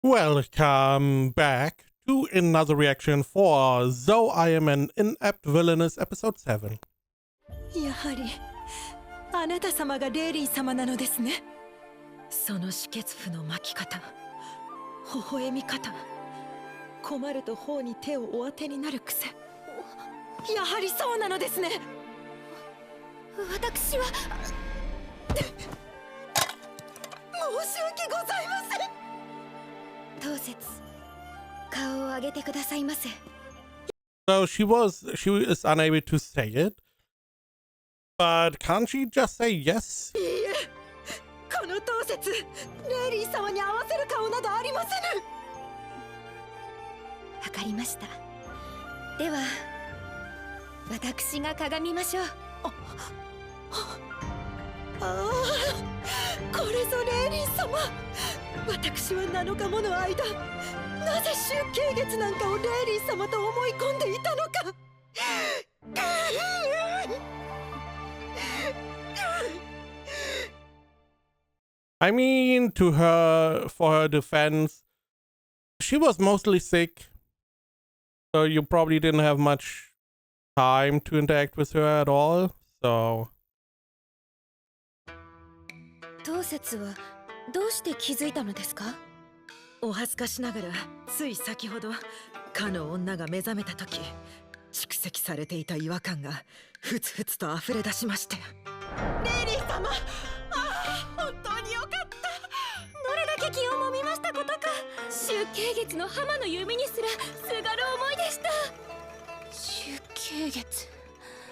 Welcome back to another reaction for Though I Am an Inept Villainess episode 7. やはりあなた様がレイリー様なのですね。その止血符の巻き方、微笑み方、困ると頬に手をお当てになる癖、やはりそうなのですね。私は申し訳ございません。当節、顔を上げてくださいませ。 So she is unable to say it, but can't she just say yes? いいえ、この当節、レイリー様に合わせる顔などありませぬ。わかりました。では私が鏡ましょう。ああ、これぞレイリー様。私は7日もの間、なぜ集計月なんかをレイリー様と思い込んでいたのか。I mean, for her defense, she was mostly sick, so you probably didn't have much time to interact with her at all, so... 当節はどうして気づいたのですか？お恥ずかしながら、つい先ほどかの女が目覚めた時、蓄積されていた違和感がふつふつと溢れ出しまして。レイリー様、ああ、本当によかった。どれだけ気をもみましたことか。集計月の浜の弓にすらすがる思いでした。集計月、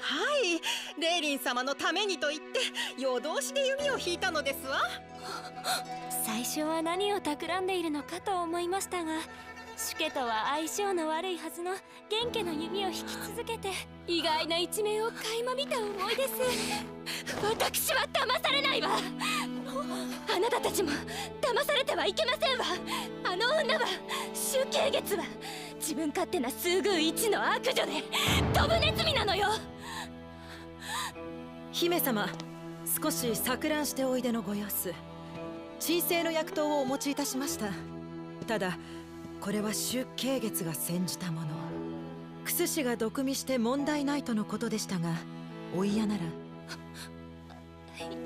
はい、レイリン様のためにと言って夜通しで弓を引いたのですわ。最初は何を企んでいるのかと思いましたが、シュケとは相性の悪いはずの元家の弓を引き続けて意外な一面を垣間見た思いです。私は騙されないわ。あなたたちも騙されてはいけませんわ。あの女は、集計月は自分勝手な数偶一の悪女でドブネズミなのよ。姫様、少し錯乱しておいでのご様子。鎮静の薬湯をお持ちいたしました。ただこれは集計月が煎じたもの。クス氏が毒味して問題ないとのことでしたが、お嫌なら。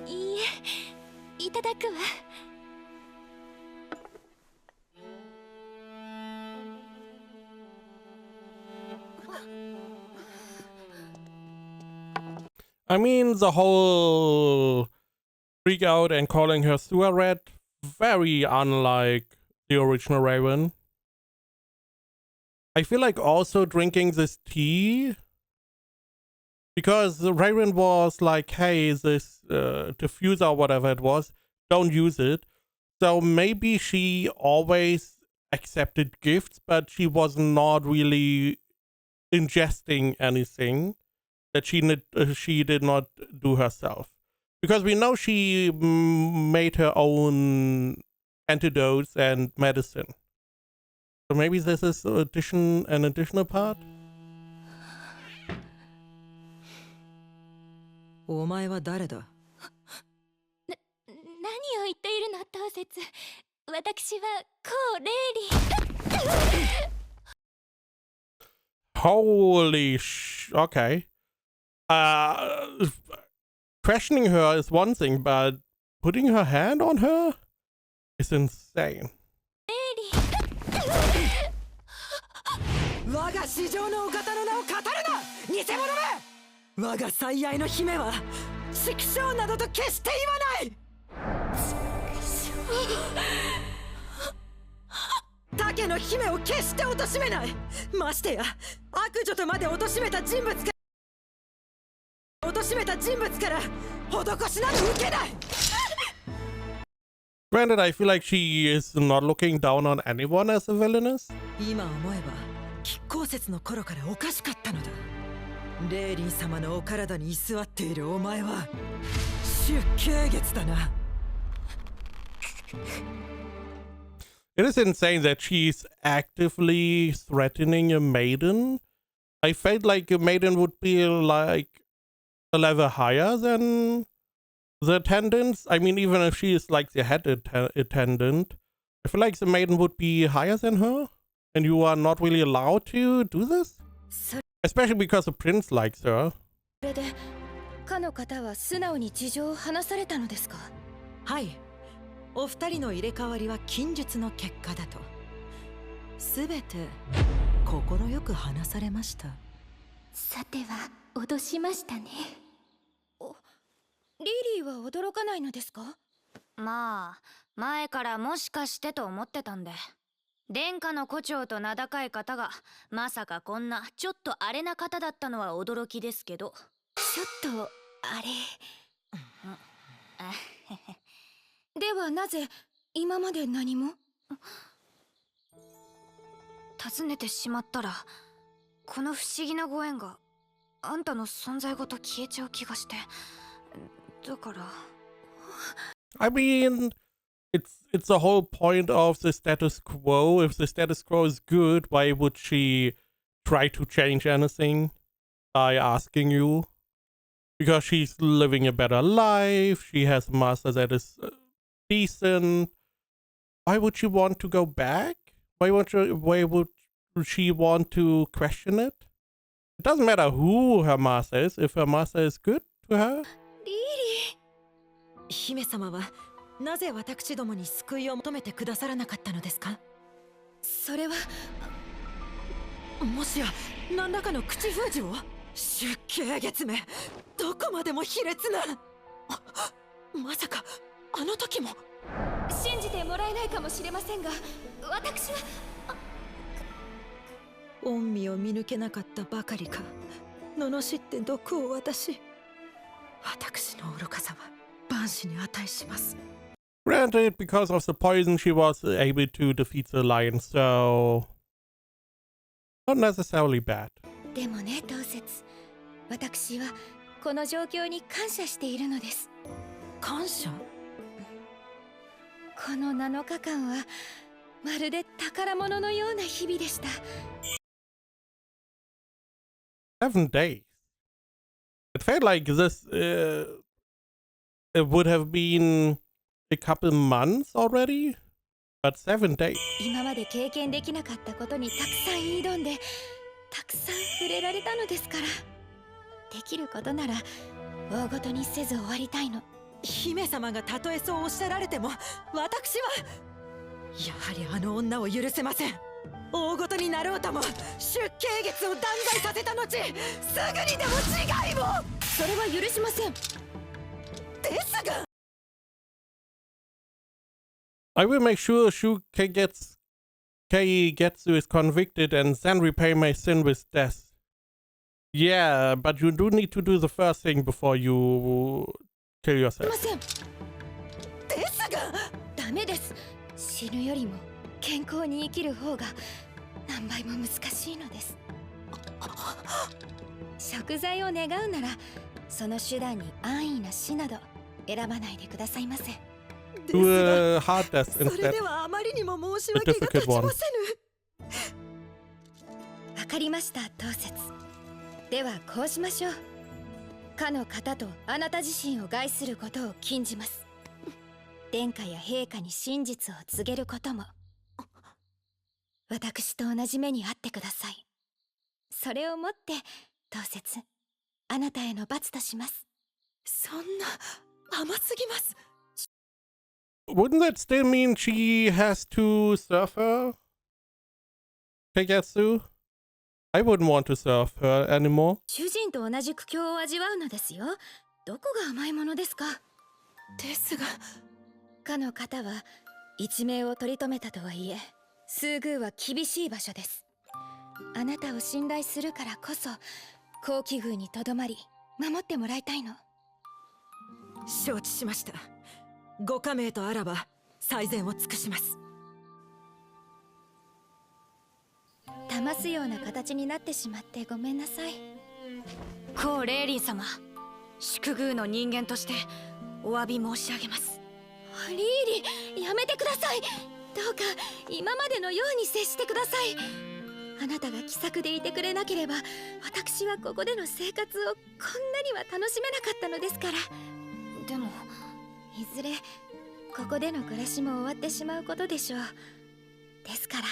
いいえ、いただくわ。I mean, the whole freak out and calling her sewer rat, very unlike the original Raven. I feel like also drinking this tea, because the Raven was like, hey, this diffuser or whatever it was, don't use it. So maybe she always accepted gifts, but she was not really ingesting anything that she did not do herself. Because we know she made her own antidotes and medicine. So maybe this is an additional part? お前は誰だ？何を言っているの、当節。私はこうレイリー。 Holy okay. Questioning her is one thing, but putting her hand on her is insane. 我が市場のお方の名を語るな、偽者め！我が最愛の姫は畜生などと決して言わない。竹の姫を決して貶めない。ましてや悪女とまで貶めた人物から施しなど受けない。 Granted, I feel like she is not looking down on anyone as a villainess. 今思えば亀甲節の頃からおかしかったのだ。レイリン様のお体に居座っているお前は集計月だな。 It is insane that she's actively threatening a maiden. I felt like a maiden would be like a level higher than the attendants. I mean, even if she is like the head attendant, I feel like the maiden would be higher than her, and you are not really allowed to do this? そ Especially because the prince likes her. れでかの方は素直に事情を話されたのですか？はい、お二人の入れ替わりは禁術の結果だと。すべて快く話されました。さては脅しましたね。リリーは驚かないのですか？まあ前からもしかしてと思ってたんで、殿下の胡蝶と名高い方がまさかこんなちょっと荒れな方だったのは驚きですけど。ちょっとあれではなぜ今まで何も？尋ねてしまったらこの不思議なご縁があんたの存在ごと消えちゃう気がして、だから。 I mean, it's the whole point of the status quo. If the status quo is good, why would she try to change anything by asking you? Because she's living a better life, she has a master that is decent. Why would she want to go back? Why would she want to question it? It doesn't matter who her master is, if her master is good to her. リリ姫様はなぜ私どもに救いを求めてくださらなかったのですか？ー、それはもしや何らかの口封じを？出家月め、どこまでも卑劣な。まさかあの時も。信じてもらえないかもしれませんが、私は恩義を見抜けなかったばかりか、罵って毒を渡し、私の愚かさは万死に値します。 Granted, because of the poison, she was able to defeat the lion, so not necessarily bad. でもね、当節、私はこの状況に感謝しているのです。感謝？この7日間はまるで宝物のような日々でした。7 days. It felt like this. It would have been a couple months already, but 7 days. 今まで経験できなかったことにたくさん挑んで、たくさん触れられたのですから、できることなら大ごとにせず終わりたいの。姫様がたとえそうおっしゃられても、私はやはりあの女を許せません。大ごとになろうとも出家月を断罪させた後、すぐにでも違いを。それは許しません。ですが I will make sure Keigetsu is convicted and then repay my sin with death. Yeah, but you do need to do the first thing before you kill ま yourself. せん。ですがダメです。死ぬよりも健康に生きる方が何倍も難しいのです。贖罪を願うならその手段に安易な死など選ばないでくださいませ。Do a hard death それ instead. ではあまりにも申し訳が立ちませぬ。わかりました、当節。ではこうしましょう。かの方とあなた自身を害することを禁じます。殿下や陛下に真実を告げることも。私と同じ目に遭ってください。それをもって当節、あなたへの罰とします。そんな甘すぎます。 Wouldn't that still mean she has to serve her? Keigetsu? I wouldn't want to serve her anymore. 主人と同じ苦境を味わうのですよ。どこが甘いものですか。ですがかの方は一命を取り留めたとはいえ、スーグーは厳しい場所です。あなたを信頼するからこそ高貴宮にとどまり守ってもらいたいの。承知しました。ご加盟とあらば最善を尽くします。騙すような形になってしまってごめんなさい。孔霊林様、祝宮の人間としてお詫び申し上げます。リーリ、やめてください。どうか今までのように接してください。あなたが気さくでいてくれなければ、私はここでの生活をこんなには楽しめなかったのですから。でもいずれここでの暮らしも終わってしまうことでしょう。ですから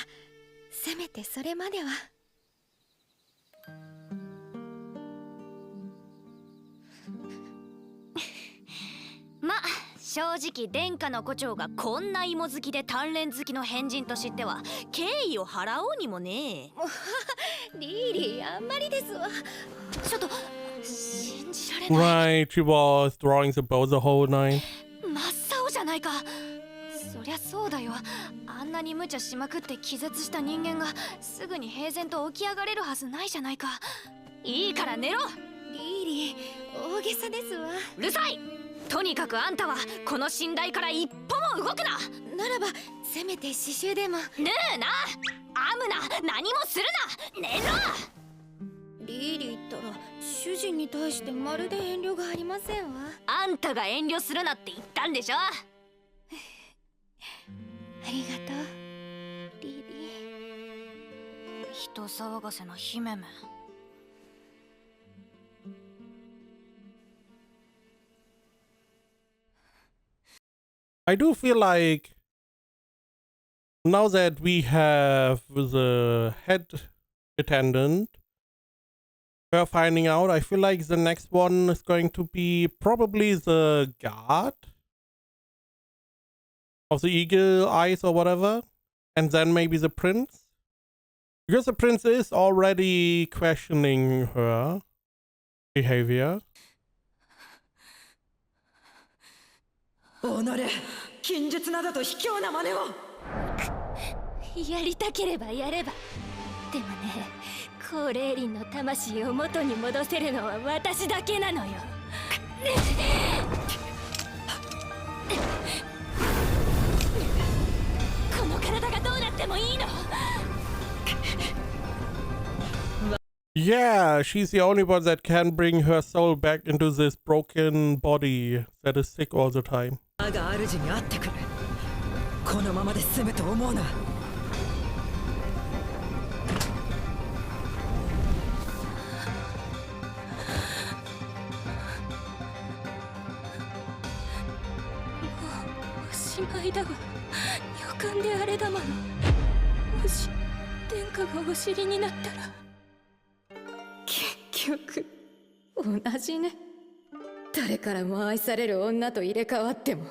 せめてそれまでは。ま、正直殿下の胡蝶がこんな芋好きで鍛錬好きの変人と知っては敬意を払おうにもね。リーリー、あんまりですわ。ちょっと信じられない。 Right, she was drawing the bow the whole night. 真っ青じゃないか。そりゃそうだよ。あんなに無茶しまくって気絶した人間がすぐに平然と起き上がれるはずないじゃないか。いいから寝ろ。リーリー、大げさですわ。うるさい。とにかくあんたはこの寝台から一歩も動くな。ならばせめて刺繍でも。ねえな、アムナ、何もするな。寝ろ。リーリーったら主人に対してまるで遠慮がありませんわ。あんたが遠慮するなって言ったんでしょ。ありがとう、リーリー。人騒がせな姫め。I do feel like now that we have the head attendant, her finding out, I feel like the next one is going to be probably the guard of the eagle eyes or whatever, and then maybe the prince, because the prince is already questioning her behavior. おのれ、近日などと卑怯な真似を。やりたければやれば。でもね、高霊輪の魂を元に戻せるのは私だけなのよ。この体がどうなってもいいの。Yeah, she's the only one that can bring her soul back into this broken body that is sick all the time. 我が主に会ってくる。このままで済むと思うな。おしまいだわ。予感であれだもの。もし殿下がお知りになったら。結局同じね。誰からも愛される女と入れ替わっても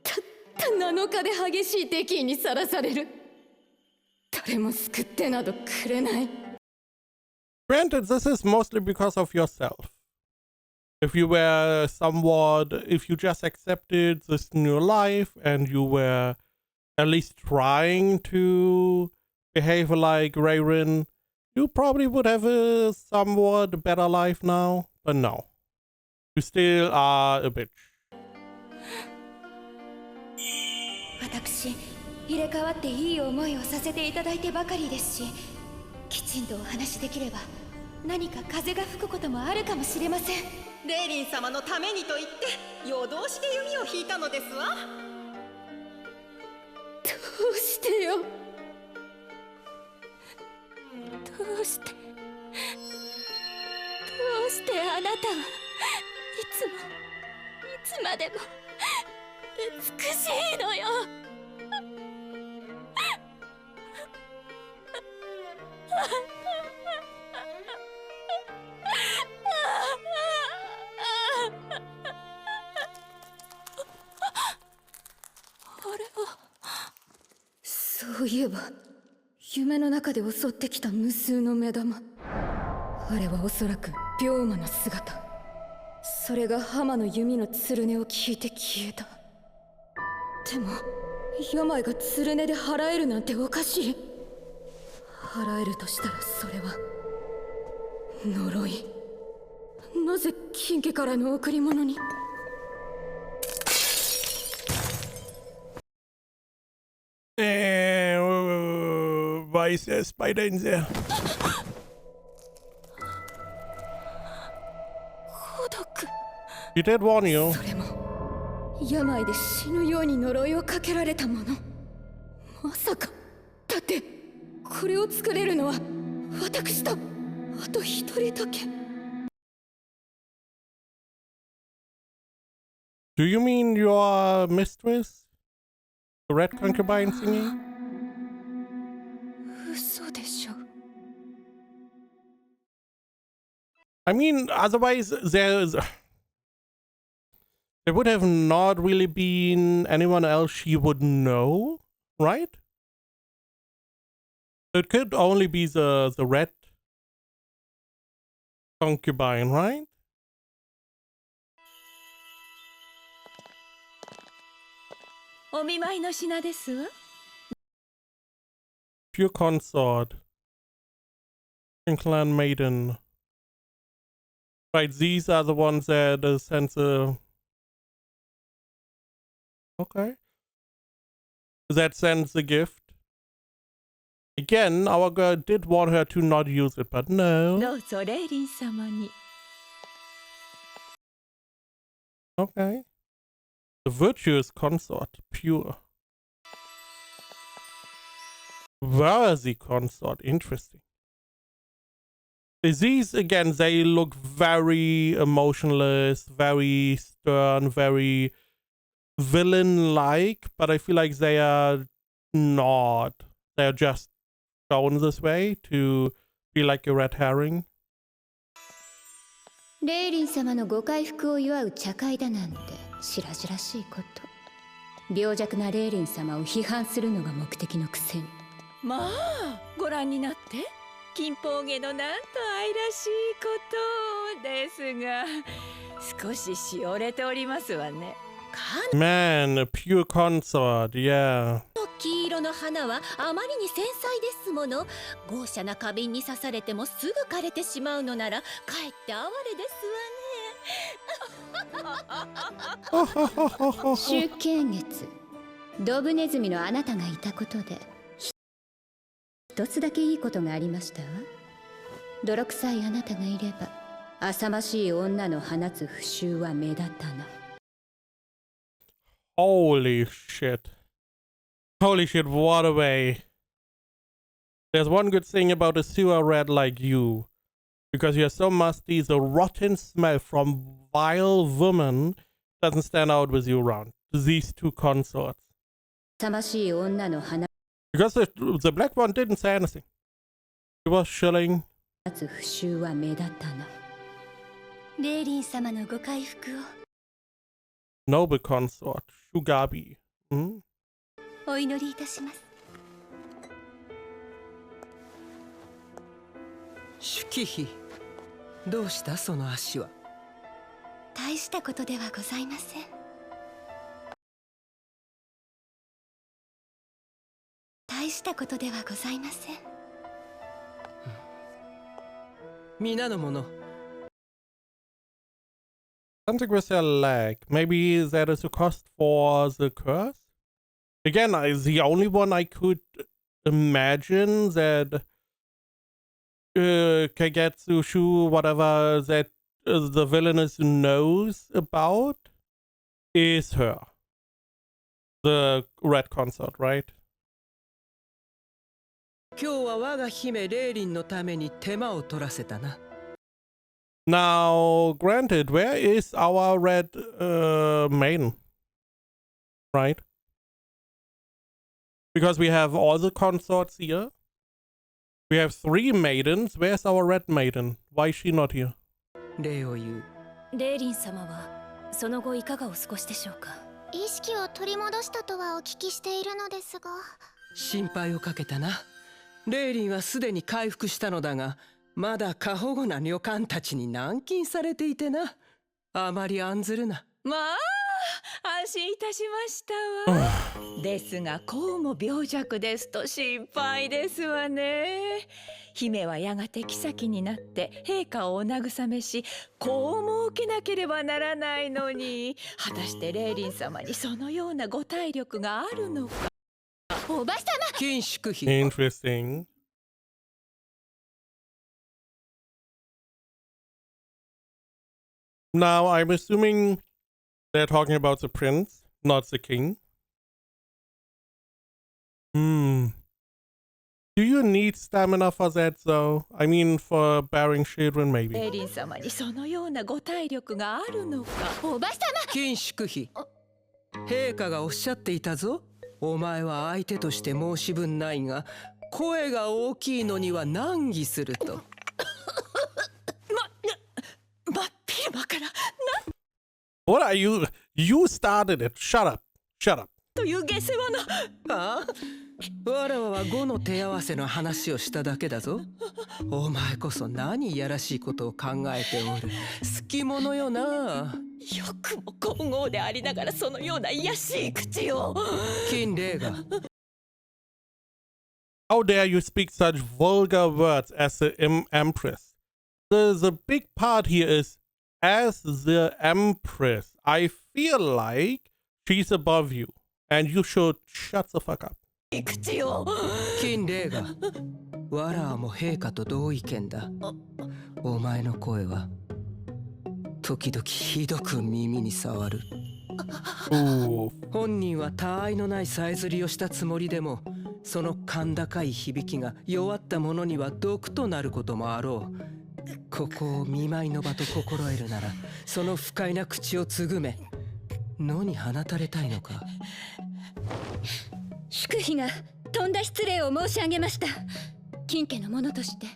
たった7日で激しい敵意にさらされる。誰も救ってなどくれない。 Granted, this is mostly because of yourself. If you were somewhat, if you just accepted this new life and you were at least trying to behave like Rayrin, you probably would have a somewhat better life now. But no, you still are a bitch. 私、入れ替わっていい思いをさせていただいてばかりですし、きちんとお話しできれば何か風が吹くこともあるかもしれません。レイリン様のためにと言って夜通しで弓を引いたのですわ。どうしてよ。どうしてあなたはいつまでも美しいのよ。そういえば夢の中で襲ってきた無数の目玉、あれはおそらく病魔の姿。それが浜の弓のつるねを聞いて消えた。でも病がつるねで払えるなんておかしい。払えるとしたらそれは呪い。なぜ金家からの贈り物に。Why is there a spider in there? 孤独。 He did warn you. それも病で死ぬように呪いをかけられたもの。まさか。だってこれを作れるのは私とあと一人だけ。 Do you mean your mistress? The red concubine thingy? 嘘でしょ。 I mean, otherwise there would have not really been anyone else she would know, right? It could only be the red concubine, right? お見舞いの品ですわ。 Pure consort. Clan maiden. Right, these are the ones that sent the... Okay. That sends the gift. Again, our girl did want her to not use it, but no. どうぞレイリン様に。 Okay. The virtuous consort. Pure. Worthy consort. Interesting. These, again, they look very emotionless, very stern, very villain-like, but I feel like they are not. They're just shown this way to be like a red herring. レイリン様のご回復を祝う茶会だなんて白々しいこと。病弱なレイリン様を批判するのが目的のくせに。まあご覧になって。金峰家のなんと愛らしいことですが、少ししおれておりますわね。 Man, a pure consort, yeah. 黄色の花はあまりに繊細ですもの。豪奢な花瓶に刺されてもすぐ枯れてしまうのならかえって哀れですわね。集権月、ドブネズミのあなたがいたことで一つだけいいことがありましたわ。泥臭いあなたがいれば浅ましい女の放つ不臭は目立たない。 Holy shit. Holy shit, what a way. There's one good thing about a sewer rat like you. Because you're so musty, the rotten smell from vile women doesn't stand out with you around. These two consorts. 浅ましい女の放 Because the black one didn't say anything. He was chilling. つ不臭は目立たない。レイリン様のご回復を Noble consort. Shugabi. Hmm? お祈りいたします。 シュキヒ、どうしたその足は。大したことではございません。大したことではございません。皆の者。 Something with their leg. Maybe that is a cost for the curse? Again, the only one I could imagine that Kagetsu, Shu, whatever, that the villainess knows about is her. The red consort, right? 今日は我が姫レイリンのために手間を取らせたな。 Now, granted, where is our red maiden? Right? Because we have all the consorts here. We have 3 maidens. Where's our red maiden? Why is she not here? 礼を言う。レイリン様はその後いかがお過ごしでしょうか。意識を取り戻したとはお聞きしているのですが。心配をかけたな。レイリンはすでに回復したのだが、まだ過保護な女官たちに軟禁されていてな。あまり案ずるな。まあ安心いたしましたわ。ですがこうも病弱ですと心配ですわね。姫はやがて妃になって陛下をお慰めし子を設けなければならないのに、果たしてレイリン様にそのようなご体力があるのか。おばさま。緊縮費。 Interesting. Now, I'm assuming they're talking about the prince, not the king. Do you need stamina for that, though? I mean, for bearing children, レイ maybe. リン様にそのようなご体力があるのか。おばさま。緊縮費。陛下がおっしゃっていたぞ。お前は相手として申し分ないが、声が大きいのには難儀すると。真っ昼間から What are you? You started it. Shut up. Shut up. という下世話な。ああ、わらわは語の手合わせの話をしただけだぞ。お前こそ何いやらしいことを考えておる。好き者よな。よくも皇后でありながらそのような卑しい口を。金霊が。How dare you speak such vulgar words as the Empress? The big part here is, as the Empress, I feel like she's above you, and you should shut the fuck up. 口を。金霊が。わらわも陛下と同意見だ。お前の声は時々ひどく耳に障る。本人は他愛のないさえずりをしたつもりでも、その甲高い響きが弱った者には毒となることもあろう。ここを見舞いの場と心得るなら、その不快な口をつぐめ。野に放たれたいのか。祝妃がとんだ失礼を申し上げました。金家の者として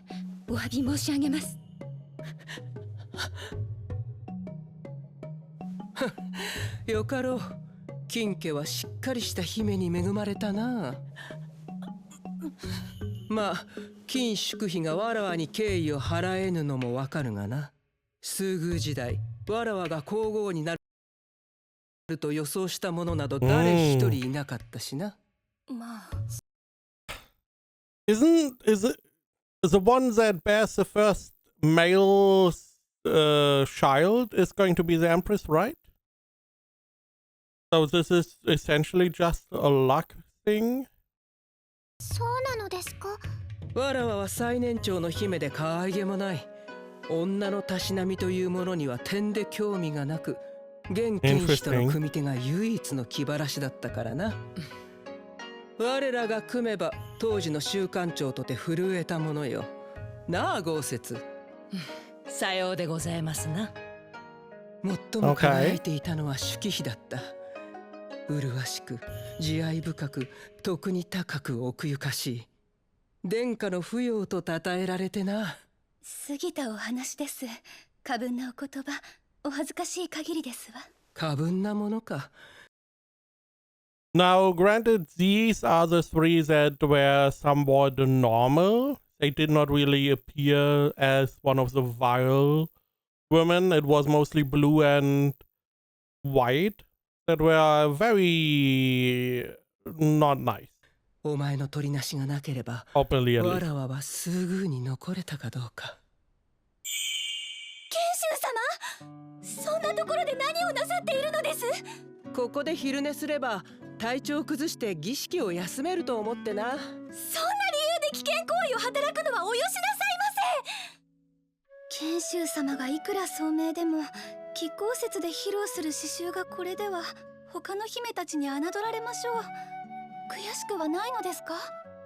お詫び申し上げます。よかろう。金家はしっかりした姫に恵まれたな。まあ金祝妃がわらわに敬意を払えぬのもわかるがな。数宮時代、わらわが皇后になると予想した者など誰一人いなかったしな。まあ。Is it the one that bears the first male child is going to be the Empress, right? So this is essentially just a luck thing? そうなのですか？わらわは最年長の姫で可愛げもない。女のたしなみというものには点で興味がなく、現金使との組手が唯一の気晴らしだったからな。我らが組めば当時の週刊長とて震えたものよ。なあ豪雪。さようでございますな。最も輝いていたのは祝妃だった。麗しく慈愛深く徳に高く奥ゆかしい。殿下の扶養と称えられてな。過ぎたお話です。過分なお言葉、お恥ずかしい限りですわ。過分なものか。Now, granted, these are the three that were somewhat normal. They did not really appear as one of the vile women. It was mostly blue and white that were very not nice. お前の取りなしがなければ、 Openly at わ least. らわはすぐに残れたかどうか。賢秀様、そんなところで何をなさっているのです？ここで昼寝すれば体調を崩して儀式を休めると思ってな。そんな理由で危険行為を働くのはおよしなさいませ。賢秀様がいくら聡明でも、亀甲節で披露する刺繍がこれでは他の姫たちに侮られましょう。悔しくはないのですか？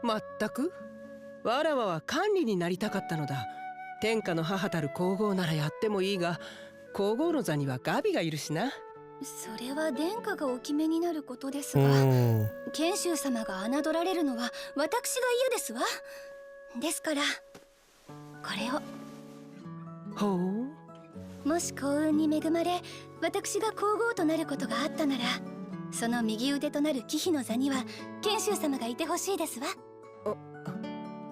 まったく。わらわは管理になりたかったのだ。天下の母たる皇后ならやってもいいが、皇后の座にはガビがいるしな。それは殿下がお決めになることですが、賢秀様が侮られるのは私が嫌ですわ。ですからこれを。ほう。もし幸運に恵まれ私が皇后となることがあったなら、その右腕となる貴妃の座には賢秀様がいてほしいですわ。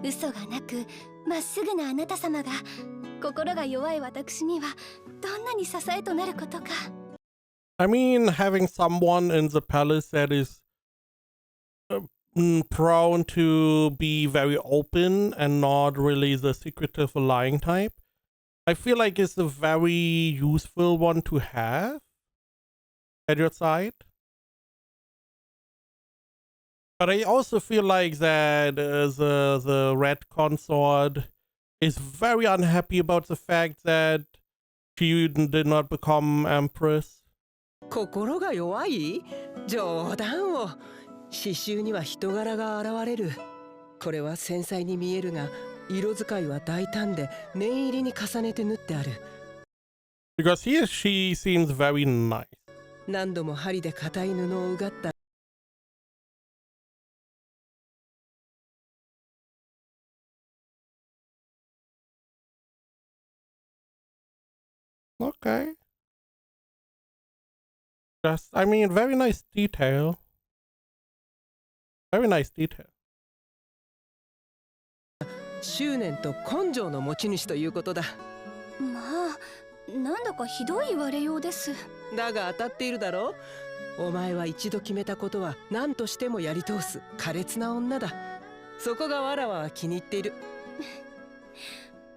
嘘がなくまっすぐなあなた様が、心が弱い私にはどんなに支えとなることか。I mean, having someone in the palace that is prone to be very open and not really the secretive lying type, I feel like it's a very useful one to have at your side. But I also feel like that the red consort is very unhappy about the fact that she did not become empress. 心が弱い？冗談を。刺繍には人柄が現れる。これは繊細に見えるが、色使いは大胆で念入りに重ねて縫ってある。Because she seems very nice. 何度も針で硬い布をうがった Okay. Just, I mean, very nice detail. Very nice detail. 執念と根性の持ち主ということだ。まあ、なんだかひどい言われようです。だが当たっているだろう。お前は一度決めたことは何としてもやり通す苛烈な女だ。そこがわらわは気に入っている。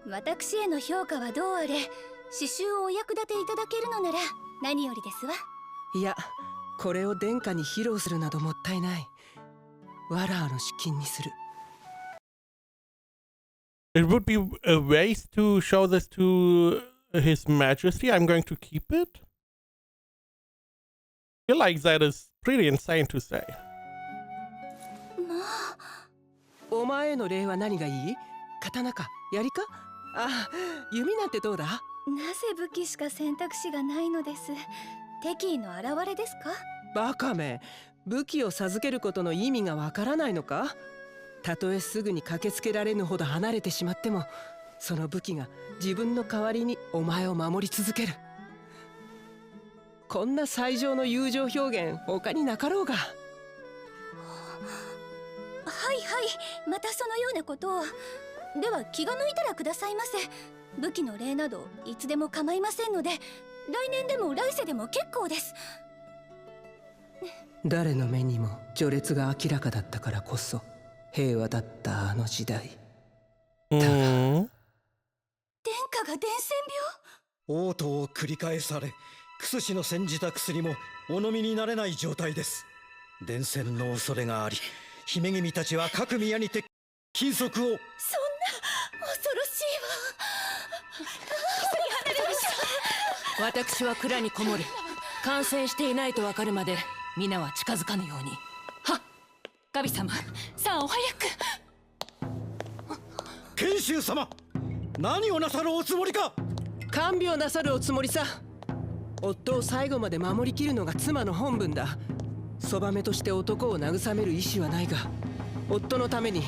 私への評価はどうあれ、刺繍をお役立ていただけるのなら何よりですわ。いや、これを殿下に披露するなどもったいない。わらわの資金にする。It would be a waste to show this to His Majesty. I'm going to keep it. I feel like that is pretty insane to say. お前への礼は何がいい？刀か槍か？あ、弓なんてどうだ？なぜ武器しか選択肢がないのです。敵意の表れですか？バカめ、武器を授けることの意味がわからないのか？たとえすぐに駆けつけられぬほど離れてしまっても、その武器が自分の代わりにお前を守り続ける。こんな最上の友情表現他になかろうが。はいはい、またそのようなことを。では気が向いたらくださいませ。武器の礼などいつでも構いませんので、来年でも来世でも結構です。誰の目にも序列が明らかだったからこそ平和だったあの時代。Mm. 殿下が伝染応答を繰り返され、クス氏の煎じた薬もお飲みになれない状態です。伝染の恐れがあり、姫君たちは各宮にて禁足を。そんな恐ろしいわ。私は蔵にこもる。感染していないとわかるまで皆は近づかぬように。はっ、神様、さあお早く。賢秀様、何をなさるおつもりか？看病なさるおつもりさ。夫を最後まで守りきるのが妻の本分だ。そばめとして男を慰める意志はないが、夫のために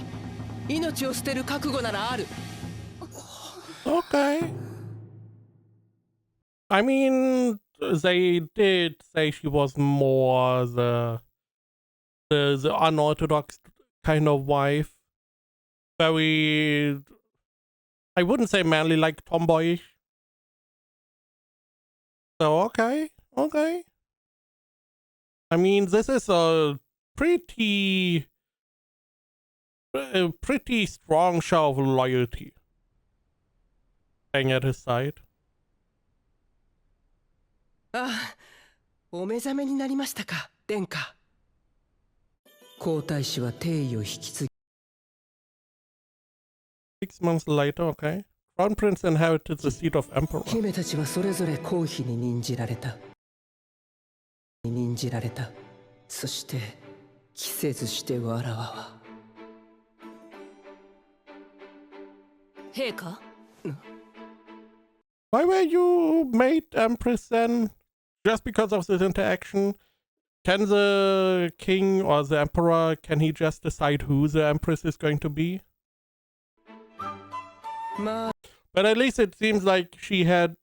命を捨てる覚悟ならある。Okay. I mean, they did say she was more the unorthodox kind of wife. Very, I wouldn't say manly, like tomboyish. So okay. I mean, this is a pretty strong show of loyalty. Staying at his side. ああ、お目覚めになりましたか、殿下。皇太子は帝位を引き継ぎ。6 months later, okay. Crown Prince inherited the seat of Emperor. 姫たちはそれぞれ皇妃に任じられた。そして期せずしてわらわは。陛下、Why were you made Empress then? Just because of this interaction? Can the king or the emperor, can he just decide who the empress is going to be? まあ、 But at least it seems like she had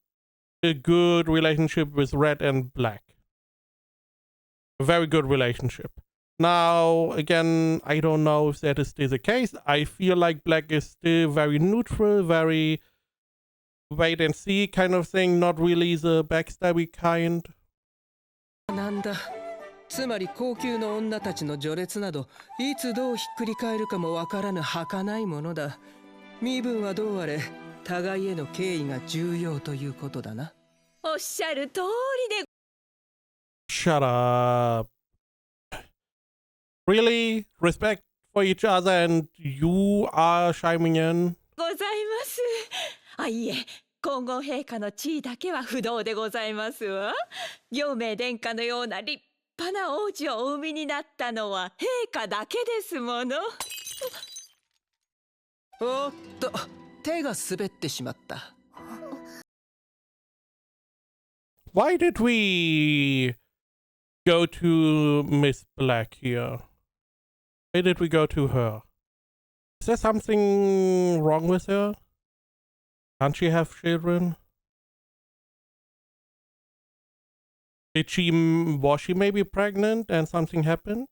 a good relationship with Red and Black. A very good relationship. Now, again, I don't know if that is still the case. I feel like Black is still very neutral, very wait and see kind of thing, not really the backstabby kind. なんだ。つまり高級の女たちの序列などいつどうひっくり返るかもわからぬ儚いものだ。身分はどうあれ互いへの敬意が重要ということだな。おっしゃる通りで。 Shut up. Really? Respect for each other and you are chiming in? ございます。あ、いえ、皇后陛下の地位だけは不動でございますわ。陽明殿下のような立派な王子をお産みになったのは陛下だけですもの。おっと、手が滑ってしまった。Why did we go to Miss Black here? Why did we go to her? Is there something wrong with her? Can't she have children? Was she maybe pregnant and something happened?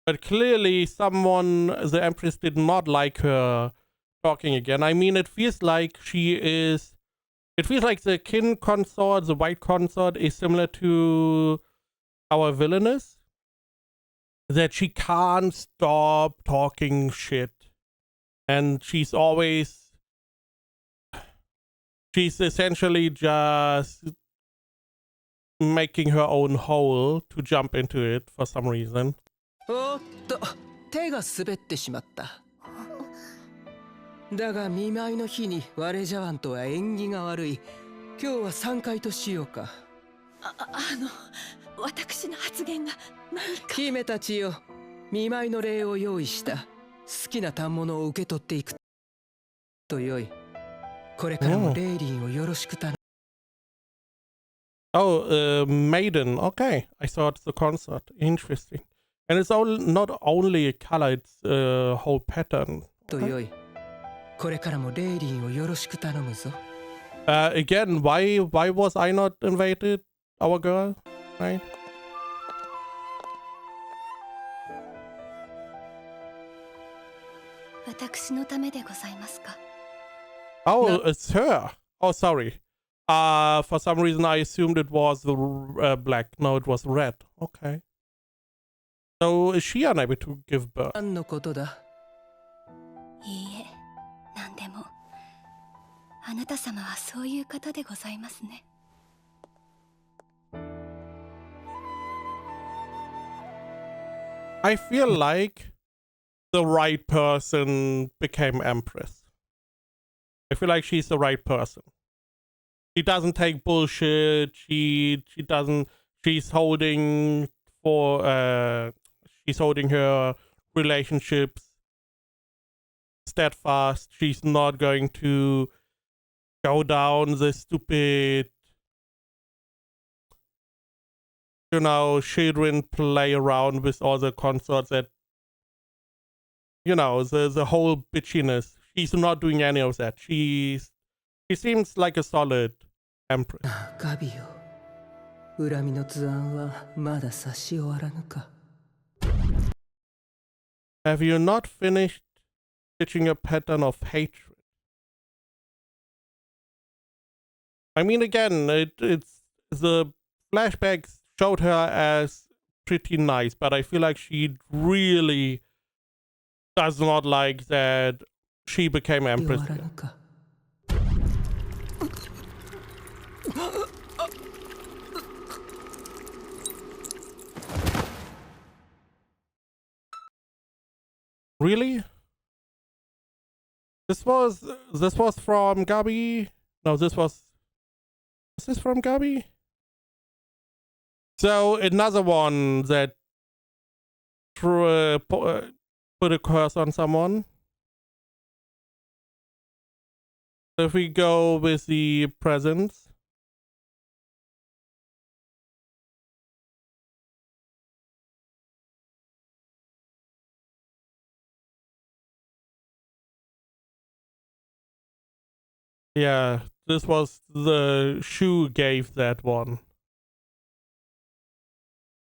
But clearly someone, the Empress, did not like her talking again. I mean, it feels like it feels like the kin consort, the white consort, is similar to our villainess. That she can't stop talking shit. And she's essentially just making her own hole to jump into it for some reason. おっと、手が滑ってしまった。だが見舞いの日に我茶碗とは縁起が悪い。今日は3回としようか。私の発言が何か。姫たちよ、見舞いの礼を用意した。好きな反物を受け取っていくとよい。これからもレイリンをよろしく頼む。Oh, maiden. Okay, I thought the consort. Interesting. And it's not only a color, it's a whole pattern. とよい。これからもレイリンをよろしく頼むぞ。Again, why was I not invited? Our girl, right? 私のためでございますか? Oh, it's her. Oh, sorry. For some reason I assumed it was the black. No, it was red. Okay. So is she unable to give birth? 何のことだ? いいえ、何でも。あなた様はそういう方でございますね。I feel like the right person became Empress. I feel like she's the right person. She doesn't take bullshit. She's holding her relationships steadfast. She's not going to go down the stupid, children play around with all the consorts that, the whole bitchiness. She's not doing any of that. She seems like a solid Empress. ガビよ、恨みの図案はまだ差し終わらぬか。Have you not finished stitching a pattern of hatred? I mean, again, it's the flashbacks showed her as pretty nice, but I feel like she really does not like that she became Empress. Really? This was from Gabi? No, is this from Gabi? So another one that put a curse on someone. So if we go with the presents. Yeah, this was the Shu gave that one.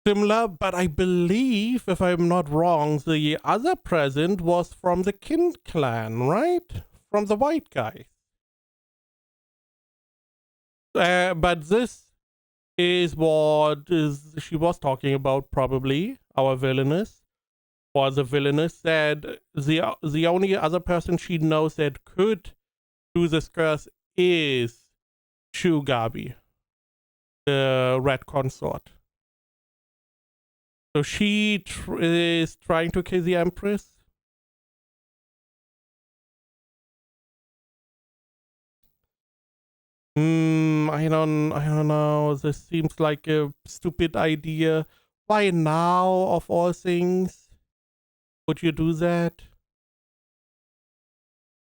Similar, but I believe, if I'm not wrong, the other present was from the Kin clan, right? From the white guy. But this is what she was talking about, probably, our villainess. Or the villainess said the only other person she knows that could do this curse is Shugabi, the red consort. So she is trying to kill the Empress. I don't know. This seems like a stupid idea. Why now, of all things, would you do that?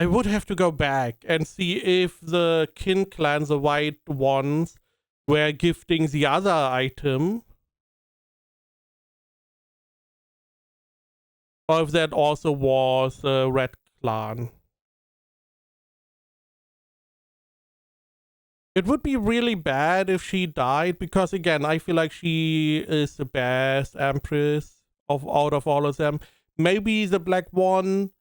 I would have to go back and see if the Kin clan, the white ones, were gifting the other item. Or if that also was the Red Clan. It would be really bad if she died, because again, I feel like she is the best empress out of all of them. Maybe the black one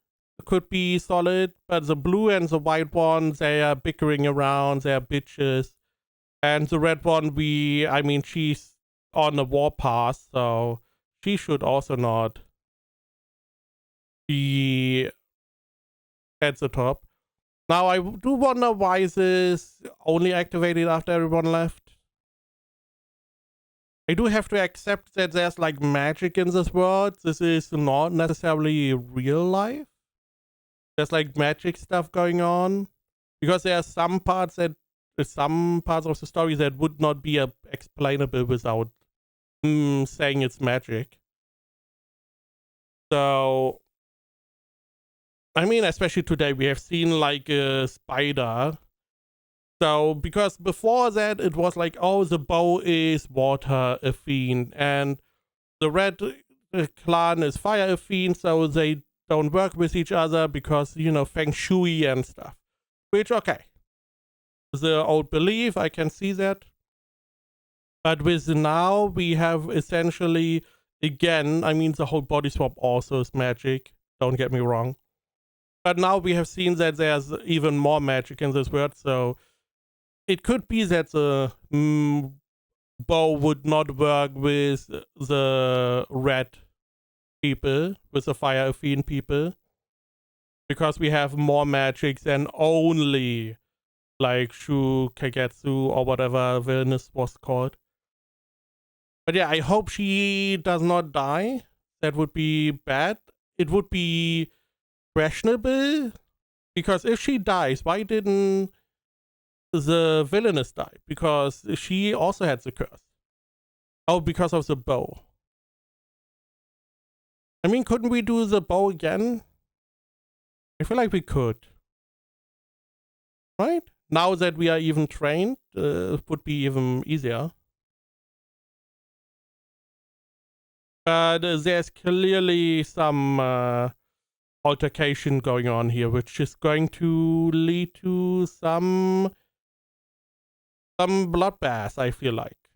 could be solid, but the blue and the white one, they are bickering around, they are bitches. And the red one, I mean, she's on a warpath, so she should also not be at the top. Now, I do wonder why this only activated after everyone left. I do have to accept that there's like magic in this world. This is not necessarily real life. There's like magic stuff going on. Because there are some parts of the story that would not be explainable without saying it's magic. So, I mean, especially today, we have seen like a spider. So, because before that, it was like, oh, the bow is water fiend, and the red clan is fire fiend, so they don't work with each other because, you know, feng shui and stuff. Which, okay. The old belief, I can see that. But with now, we have essentially, again, I mean, the whole body swap also is magic. Don't get me wrong. But now we have seen that there's even more magic in this world, so it could be that the bow would not work with the red people, with the fire fiend people, because we have more magic than only like Shu Kagetsu or whatever Villainess was called. But yeah, I hope she does not die. That would be bad. It would be questionable, because if she dies, why didn't the Villainess die? Because she also had the curse. Oh, because of the bow. I mean, couldn't we do the bow again? I feel like we could. Right? Now that we are even trained, it would be even easier. But there's clearly some altercation going on here, which is going to lead to some bloodbath, I feel like.